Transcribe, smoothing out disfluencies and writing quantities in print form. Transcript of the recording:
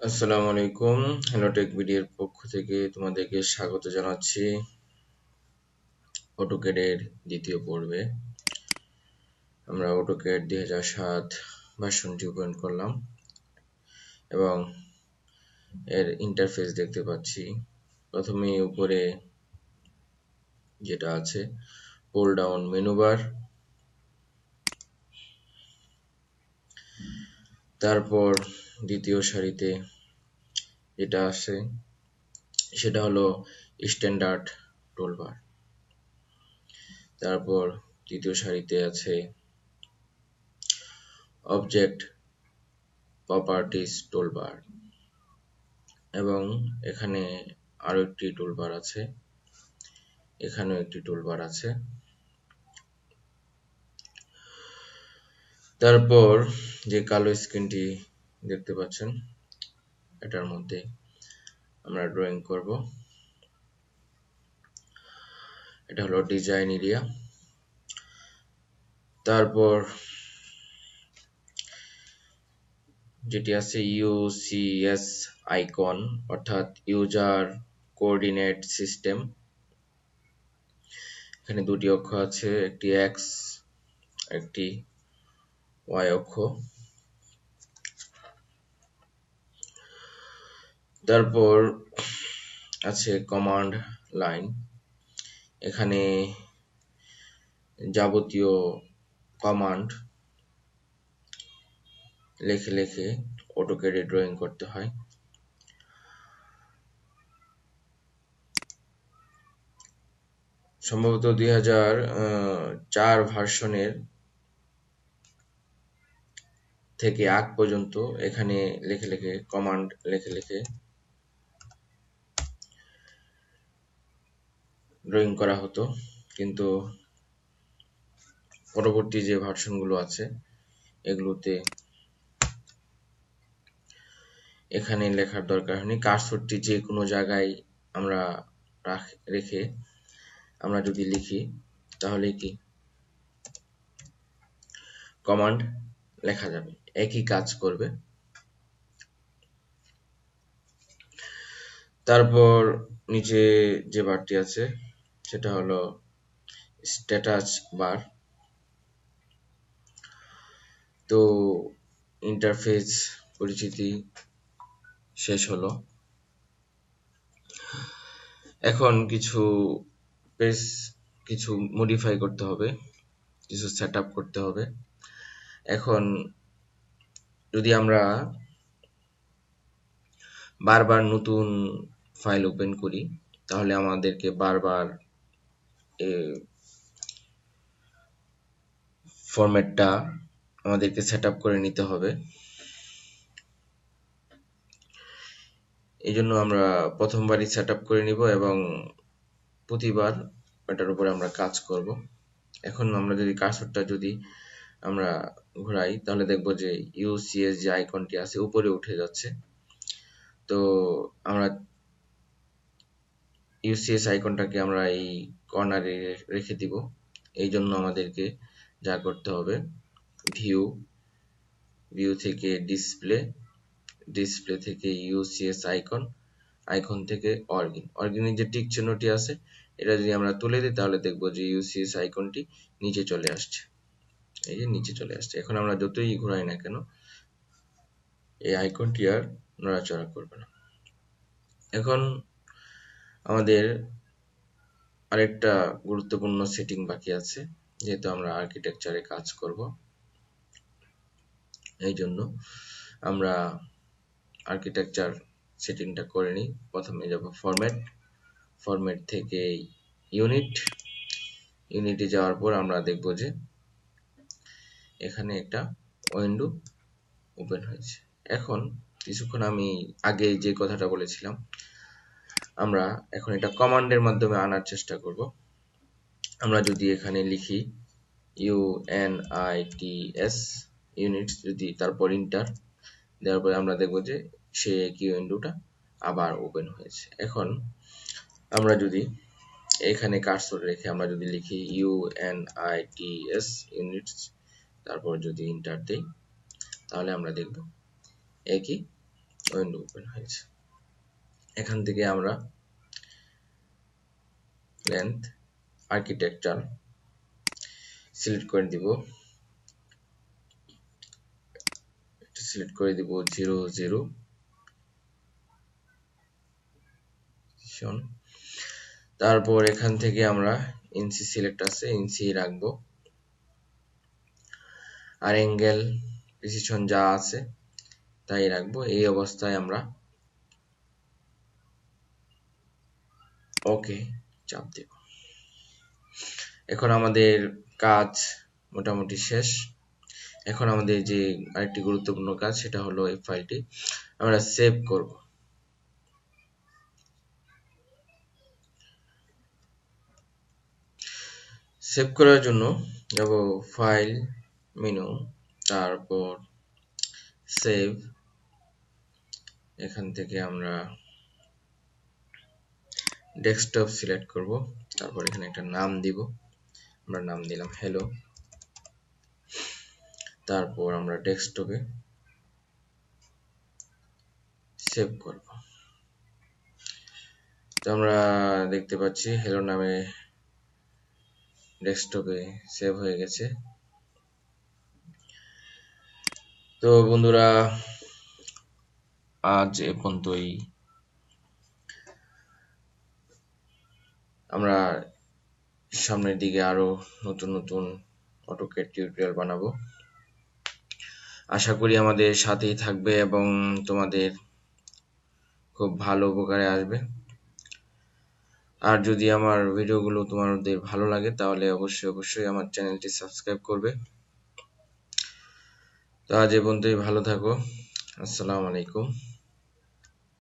আসসালামু আলাইকুম। Hello take ভিডিওর পক্ষ থেকে তোমাদেরকে স্বাগত জানাচ্ছি অটোক্যাডের দ্বিতীয় পর্বে। আমরা অটোক্যাড 2007 ভার্সনটি ওপেন করলাম এবং এর ইন্টারফেস দেখতে পাচ্ছি। প্রথমে উপরে যেটা আছে পুল ডাউন মেনু বার, তারপর দ্বিতীয় সারিতে যেটা আছে সেটা হলো স্ট্যান্ডার্ড টুলবার। তারপর তৃতীয় সারিতে আছে অবজেক্ট প্রপার্টিজ টুলবার এবং এখানে আরো একটি টুলবার আছে, এখানেও একটি টুলবার আছে। তারপর যে কালো স্ক্রিনটি দেখতে পাচ্ছেন এটার মধ্যে আমরা ড্রয়িং করব। এটা হলো ডিজাইন এরিয়া। তারপর যেটি আছে ইউসিএস আইকন অর্থাৎ ইউজার কোঅর্ডিনেট সিস্টেম। এখানে দুটি অক্ষ আছে, একটি এক্স একটি ওয়াই অক্ষ। তারপর আছে কমান্ড লাইন। এখানে যাবতীয় কমান্ড লিখে লিখে অটোক্যাডে ড্রয়িং করতে হয়। সম্ভবত 2004 ভার্সনের থেকে আগ পর্যন্ত এখানে লিখে লিখে কমান্ড লিখে লিখে ড্রয়িং করা হতো, কিন্তু পরবর্তী যে ভার্সনগুলো আছে এগুলোতে এখানে লেখার দরকার হয়নি। কার্সরটি যে কোনো জায়গায় আমরা রেখে আমরা যদি লিখি তাহলে কি কমান্ড লেখা যাবে, একই কাজ করবে। তারপর নিচে যে বারটি আছে সেটা হলো স্ট্যাটাস বার। তো ইন্টারফেস পরিচিতি শেষ হলো। এখন কিছু মডিফাই করতে হবে, কিছু সেটআপ করতে হবে। এখন যদি আমরা বারবার নতুন ফাইল ওপেন করি তাহলে আমাদেরকে বারবার ফরম্যাটটা আমাদেরকে সেটআপ করে নিতে হবে। এই জন্য আমরা প্রথমবারই সেটআপ করে নিব এবং প্রতিবার এটার উপরে আমরা কাজ করব। এখন আমরা যদি কার্সরটা যদি আমরা ঘোরাই তাহলে দেখব যে ইউসিএস যে আইকনটি আছে উপরে উঠে যাচ্ছে। তো আমরা ইউসিএস আইকনটাকে আমরা এই কর্নারে রেখে দিব। এই জন্য আমাদেরকে যা করতে হবে ভিউ থেকে ডিসপ্লে থেকে ইউসিএস আইকন থেকে অরিজিনের যে টিক চিহ্নটি আছে এটা যদি আমরা তুলে দিই তাহলে দেখব যে ইউসিএস আইকনটি নিচে চলে আসছে। এই যে নিচে চলে আসছে। এখন আমরা যতই ঘোরাই না কেন এই আইকনটি আর নড়াচড়া করবে না। এখন আমাদের আরেকটা গুরুত্বপূর্ণ সেটিং বাকি আছে, যেহেতু আমরা আর্কিটেকচারে কাজ করব। এই জন্য আমরা আর্কিটেকচার সেটিংটা করে নিই। প্রথমে যাব ফরম্যাট থেকে ইউনিটে যাওয়ার পর আমরা দেখব যে এখানে একটা উইন্ডো ওপেন হয়েছে। এখন কিছুক্ষণ আমি আগে যে কথাটা বলেছিলাম আমরা এখন এটা কমান্ডের মাধ্যমে আনার চেষ্টা করব। আমরা যদি এখানে লিখি UNITS ইউনিটস, যদি তারপর ইন্টার দেওয়ার পরে আমরা দেখব যে সে একই উইন্ডোটা আবার ওপেন হয়েছে। এখন আমরা যদি এখানে কার্সর রেখে আমরা যদি লিখি UNITS ইউনিটস তারপর যদি ইন্টার দেই তাহলে আমরা দেখব একই উইন্ডো ওপেন হয়েছে। এখান থেকে আমরা লেন্থ আর্কিটেকচার সিলেক্ট করে দিব, সিলেক্ট করে দিব 0 0। তারপর এখান থেকে আমরা ইঞ্চি সিলেক্ট আছে, ইঞ্চি রাখবো, আর অ্যাঙ্গেল প্রিসিশন যা আছে তাই রাখবো। এই অবস্থায় আমরা ওকে চাপ দেব। এখন আমাদের কাজ মোটামুটি শেষ। এখন আমাদের যে আরেকটি গুরুত্বপূর্ণ কাজ, সেটা হলো এই ফাইলটি আমরা সেভ করব। সেভ করার জন্য যাব ফাইল মেনু, তারপর সেভ। এখান থেকে আমরা ডেস্কটপ সিলেক্ট করব, তারপর এখানে একটা নাম দিব, আমরা নাম দিলাম হ্যালো। তারপর আমরা ডেস্কটপে সেভ করব। তো আমরা দেখতে পাচ্ছি হ্যালো নামে ডেস্কটপে সেভ হয়ে গেছে। তো বন্ধুরা, আজ এ পর্যন্তই। আমরা সামনের দিকে আরো নতুন নতুন অটোক্যাড টিউটোরিয়াল বানাবো। আশা করি আমাদের সাথেই থাকবে এবং তোমাদের খুব ভালো উপকারে আসবে। আর যদি আমার ভিডিওগুলো তোমাদের ভালো লাগে তাহলে অবশ্যই আমার চ্যানেলটি সাবস্ক্রাইব করবে। তো আজ এ পর্যন্তই, ভালো থাকো। আসসালামু আলাইকুম।